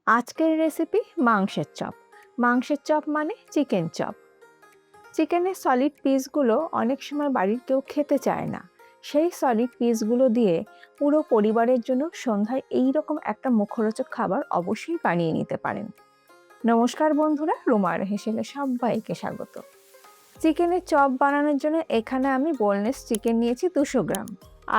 আজকের রেসিপি মাংসের চপ। মাংসের চপ মানে চিকেন চপ। চিকেনের সলিড পিসগুলো অনেক সময় বাড়ির কেউ খেতে চায় না। সেই সলিড পিসগুলো দিয়ে পুরো পরিবারের জন্য সন্ধ্যায় এই রকম একটা মুখরোচক খাবার অবশ্যই বানিয়ে নিতে পারেন। নমস্কার বন্ধুরা, রুমার হেসেলে সবাইকে স্বাগত। চিকেনের চপ বানানোর জন্য এখানে আমি বোনলেস চিকেন নিয়েছি 200 গ্রাম।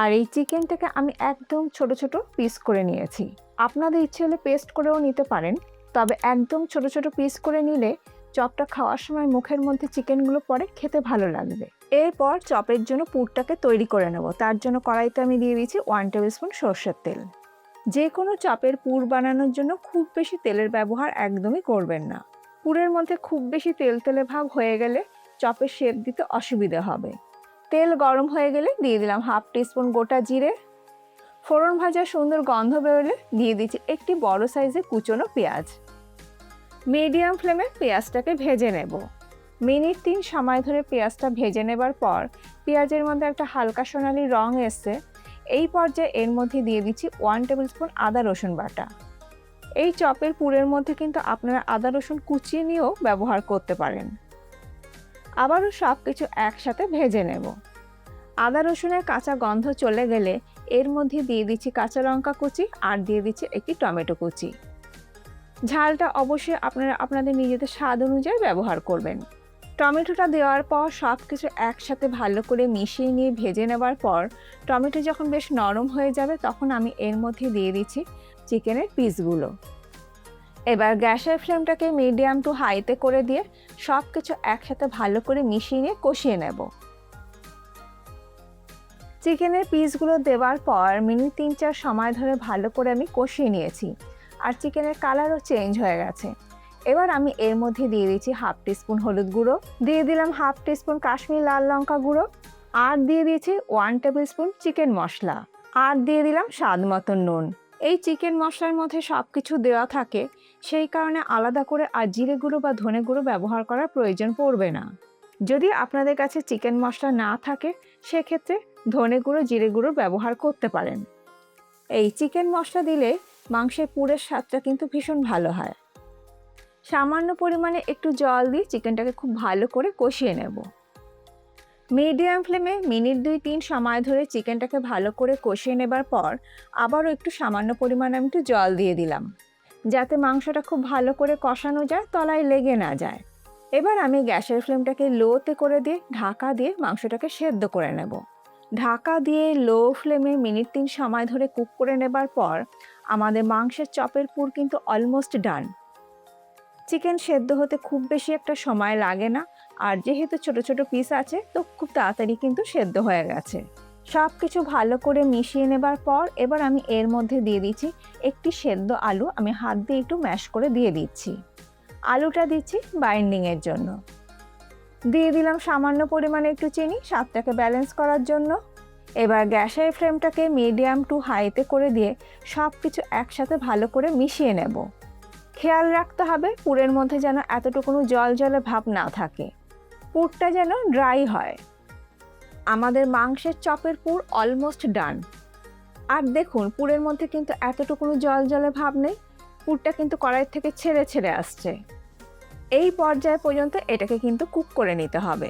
আর এই চিকেনটাকে আমি একদম ছোট ছোট পিস করে নিয়েছি। আপনাদের ইচ্ছে হলে পেস্ট করেও নিতে পারেন, তবে একদম ছোট ছোট পিস করে নিলে চপটা খাওয়ার সময় মুখের মধ্যে চিকেনগুলো পড়ে খেতে ভালো লাগবে। এরপর চপের জন্য পুরটাকে তৈরি করে নেব। তার জন্য কড়াইতে আমি দিয়ে দিয়েছি 1 টেবিল স্পুন সরষের তেল। যে কোনো চপের পুর বানানোর জন্য খুব বেশি তেলের ব্যবহার একদমই করবেন না। পুরের মধ্যে খুব বেশি তেল তেলে ভাব হয়ে গেলে চপের শেপ দিতে অসুবিধা হবে। তেল গরম হয়ে গেলে দিয়ে দিলাম 1/2 টিস্পুন গোটা জিরে। ফোড়ন ভাজা সুন্দর গন্ধ বেরোলে দিয়ে দিচ্ছি একটি বড় সাইজে কুচনো পেঁয়াজ। মিডিয়াম ফ্লেমে পেঁয়াজটাকে ভেজে নেব। মিনিট 3 সময় ধরে পেঁয়াজটা ভেজে নেবার পর পেঁয়াজের মধ্যে একটা হালকা সোনালি রং এসছে। এই পর্যায়ে এর মধ্যে দিয়ে দিচ্ছি 1 টেবিল স্পুন আদা রসুন বাটা। এই চপের পুরের মধ্যে কিন্তু আপনারা আদা রসুন কুচিয়ে নিয়েও ব্যবহার করতে পারেন। আবারও সব কিছু একসাথে ভেজে নেব। আদা রসুনের কাঁচা গন্ধ চলে গেলে এর মধ্যে দিয়ে দিচ্ছি কাঁচা লঙ্কা কুচি আর দিয়ে দিচ্ছি একটি টমেটো কুচি। ঝালটা অবশ্যই আপনারা আপনাদের নিজেদের স্বাদ অনুযায়ী ব্যবহার করবেন। টমেটোটা দেওয়ার পর সব কিছু একসাথে ভালো করে মিশিয়ে নিয়ে ভেজে নেবার পর টমেটো যখন বেশ নরম হয়ে যাবে তখন আমি এর মধ্যে দিয়ে দিচ্ছি চিকেনের পিসগুলো। এবার গ্যাসের ফ্লেমটাকে মিডিয়াম টু হাইতে করে দিয়ে সব কিছু একসাথে ভালো করে মিশিয়ে নিয়ে কষিয়ে নেব। চিকেনের পিসগুলো দেওয়ার পর মিনিট 3-4 সময় ধরে ভালো করে আমি কষিয়ে নিয়েছি আর চিকেনের কালারও চেঞ্জ হয়ে গেছে। এবার আমি এর মধ্যে দিয়ে দিচ্ছি 1/2 টিস্পুন হলুদ গুঁড়ো, দিয়ে দিলাম 1/2 টিস্পুন কাশ্মীরি লাল লঙ্কা গুঁড়ো, আর দিয়ে দিচ্ছি 1 টেবিল স্পুন চিকেন মশলা, আর দিয়ে দিলাম স্বাদ মতো নুন। এই চিকেন মশলার মধ্যে সব কিছু দেওয়া থাকে, সেই কারণে আলাদা করে আর জিরে গুঁড়ো বা ধনে গুঁড়ো ব্যবহার করার প্রয়োজন পড়বে না। যদি আপনাদের কাছে চিকেন মশলা না থাকে সেক্ষেত্রে ধনে গুঁড়ো জিরে গুঁড়ো ব্যবহার করতে পারেন। এই চিকেন মশলা দিলে মাংসের পুরের স্বাদটা কিন্তু ভীষণ ভালো হয়। সামান্য পরিমাণে একটু জল দিয়ে চিকেনটাকে খুব ভালো করে কষিয়ে নেব। মিডিয়াম ফ্লেমে মিনিট 2-3 সময় ধরে চিকেনটাকে ভালো করে কষিয়ে নেবার পর আবারও একটু সামান্য পরিমাণে আমি একটু জল দিয়ে দিলাম, যাতে মাংসটা খুব ভালো করে কষানো যায়, তলায় লেগে না যায়। এবার আমি গ্যাসের ফ্লেমটাকে লোতে করে দিয়ে ঢাকা দিয়ে মাংসটাকে সেদ্ধ করে নেব। ঢাকা দিয়ে লো ফ্লেমে মিনিট 3 সময় ধরে কুক করে নেবার পর আমাদের মাংসের চপের পুর কিন্তু অলমোস্ট ডান। চিকেন সেদ্ধ হতে খুব বেশি একটা সময় লাগে না, আর যেহেতু ছোট ছোট পিস আছে তো খুব তাড়াতাড়ি কিন্তু সেদ্ধ হয়ে গেছে। সব কিছু ভালো করে মিশিয়ে নেবার পর এবার আমি এর মধ্যে দিয়ে দিচ্ছি একটি সেদ্ধ আলু। আমি হাত দিয়ে একটু ম্যাশ করে দিয়ে দিচ্ছি। আলুটা দিচ্ছি বাইন্ডিংয়ের জন্য। দিয়ে দিলাম সামান্য পরিমাণে একটু চিনি স্বাদটাকে ব্যালেন্স করার জন্য। এবার গ্যাসের ফ্লেমটাকে মিডিয়াম টু হাইতে করে দিয়ে সব কিছু একসাথে ভালো করে মিশিয়ে নেব। খেয়াল রাখতে হবে পুরের মধ্যে যেন এতটুকুনো জল জলে ভাব না থাকে, পুরটা যেন ড্রাই হয়। আমাদের মাংসের চপের পুর অলমোস্ট ডান। আর দেখুন পুরের মধ্যে কিন্তু এতটুকুনো জল জলে ভাব নেই, পুরটা কিন্তু কড়াই থেকে ছেড়ে ছেড়ে আসছে। এই পর্যায় পর্যন্ত এটাকে কিন্তু কুক করে নিতে হবে।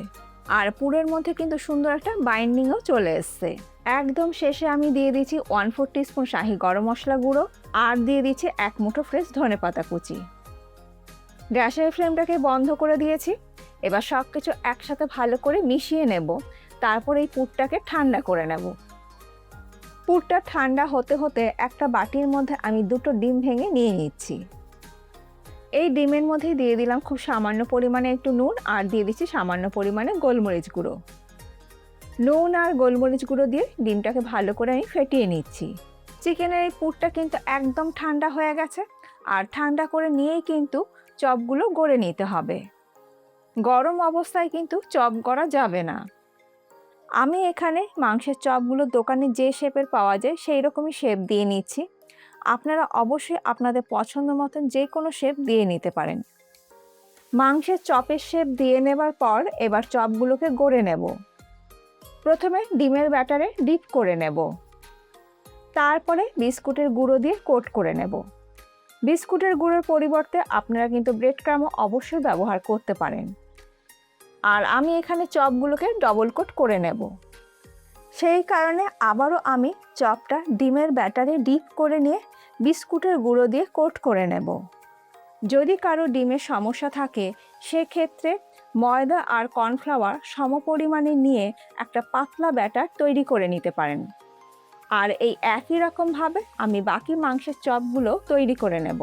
আর পুরের মধ্যে কিন্তু সুন্দর একটা বাইন্ডিংও চলে এসছে। একদম শেষে আমি দিয়ে দিচ্ছি 1/4 টিস্পুন শাহি গরম মশলা গুঁড়ো, আর দিয়ে দিচ্ছি 1 মুঠো ফ্রেশ ধনেপাতা কুচি। গ্যাসের ফ্লেমটাকে বন্ধ করে দিয়েছি। এবার সব কিছু একসাথে ভালো করে মিশিয়ে নেব। তারপর এই পুরটাকে ঠান্ডা করে নেব। পুরটা ঠান্ডা হতে হতে একটা বাটির মধ্যে আমি 2টো ডিম ভেঙে নিয়ে নিচ্ছি। এই ডিমের মধ্যে দিয়ে দিলাম খুব সামান্য পরিমাণে একটু নুন, আর দিয়ে দিচ্ছি সামান্য পরিমাণে গোলমরিচ গুঁড়ো। নুন আর গোলমরিচ গুঁড়ো দিয়ে ডিমটাকে ভালো করে আমি ফেটিয়ে নিচ্ছি। চিকেনের এই পুরটা কিন্তু একদম ঠান্ডা হয়ে গেছে, আর ঠান্ডা করে নিয়েই কিন্তু চপগুলো গড়ে নিতে হবে। গরম অবস্থায় কিন্তু চপ গড়া যাবে না। আমি এখানে মাংসের চপগুলো দোকানে যে শেপের পাওয়া যায় সেই রকমই শেপ দিয়ে নিচ্ছি। আপনারা অবশ্যই আপনাদের পছন্দ মতন যে কোনো শেপ দিয়ে নিতে পারেন। মাংসের চপের শেপ দিয়ে নেবার পর এবার চপগুলোকে গড়ে নেব। প্রথমে ডিমের ব্যাটারে ডিপ করে নেব, তারপরে বিস্কুটের গুঁড়ো দিয়ে কোট করে নেব। বিস্কুটের গুঁড়োর পরিবর্তে আপনারা কিন্তু ব্রেড ক্রামও অবশ্যই ব্যবহার করতে পারেন। আর আমি এখানে চপগুলোকে ডবল কোট করে নেব। সেই কারণে আবারও আমি চপটা ডিমের ব্যাটারে ডিপ করে নিয়ে বিস্কুটের গুঁড়ো দিয়ে কোট করে নেব। যদি কারো ডিমের সমস্যা থাকে সেক্ষেত্রে ময়দা আর কর্নফ্লাওয়ার সমপরিমাণে নিয়ে একটা পাতলা ব্যাটার তৈরি করে নিতে পারেন। আর এই একই রকমভাবে আমি বাকি মাংসের চপগুলো তৈরি করে নেব।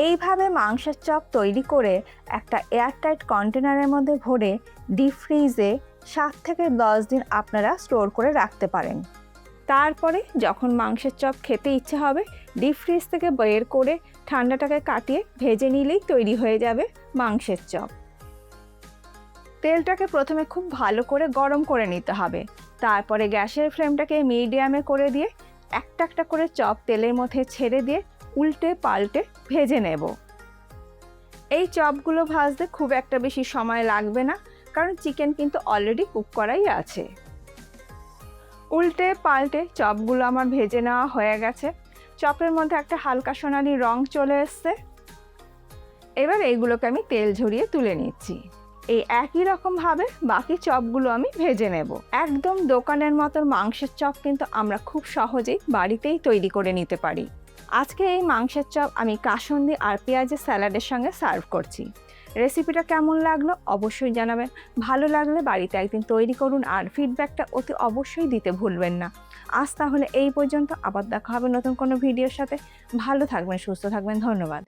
এইভাবে মাংসের চপ তৈরি করে একটা এয়ারটাইট কন্টেনারের মধ্যে ভরে ডিপ ফ্রিজে 7 থেকে 10 দিন আপনারা স্টোর করে রাখতে পারেন। তারপরে যখন মাংসের চপ খেতে ইচ্ছে হবে ডিপ ফ্রিজ থেকে বের করে ঠান্ডাটাকে কাটিয়ে ভেজে নিলেই তৈরি হয়ে যাবে মাংসের চপ। তেলটাকে প্রথমে খুব ভালো করে গরম করে নিতে হবে। তারপরে গ্যাসের ফ্লেমটাকে মিডিয়ামে করে দিয়ে একটা একটা করে চপ তেলের মধ্যে ছেড়ে দিয়ে উল্টে পাল্টে ভেজে নেব। এই চপগুলো ভাজতে খুব একটা বেশি সময় লাগবে না, কারণ চিকেন কিন্তু অলরেডি কুক করাই আছে। উল্টে পাল্টে চপগুলো আমার ভেজে নেওয়া হয়ে গেছে। চপের মধ্যে একটা হালকা সোনালি রং চলে এসছে। এবার এইগুলোকে আমি তেল ঝরিয়ে তুলে নিচ্ছি। এই একই রকমভাবে বাকি চপগুলো আমি ভেজে নেব। একদম দোকানের মতন মাংসের চপ কিন্তু আমরা খুব সহজেই বাড়িতেই তৈরি করে নিতে পারি। আজকে এই মাংসের চপ আমি কাসুন্দি আর পেঁয়াজের স্যালাডের সঙ্গে সার্ভ করছি। রেসিপিটা কেমন লাগলো অবশ্যই জানাবেন। ভালো লাগলে বাড়িতে একদিন তৈরি করুন আর ফিডব্যাকটা অতি অবশ্যই দিতে ভুলবেন না। আজ তাহলে এই পর্যন্ত, আবার দেখা হবে নতুন কোনো ভিডিওর সাথে। ভালো থাকবেন, সুস্থ থাকবেন, ধন্যবাদ।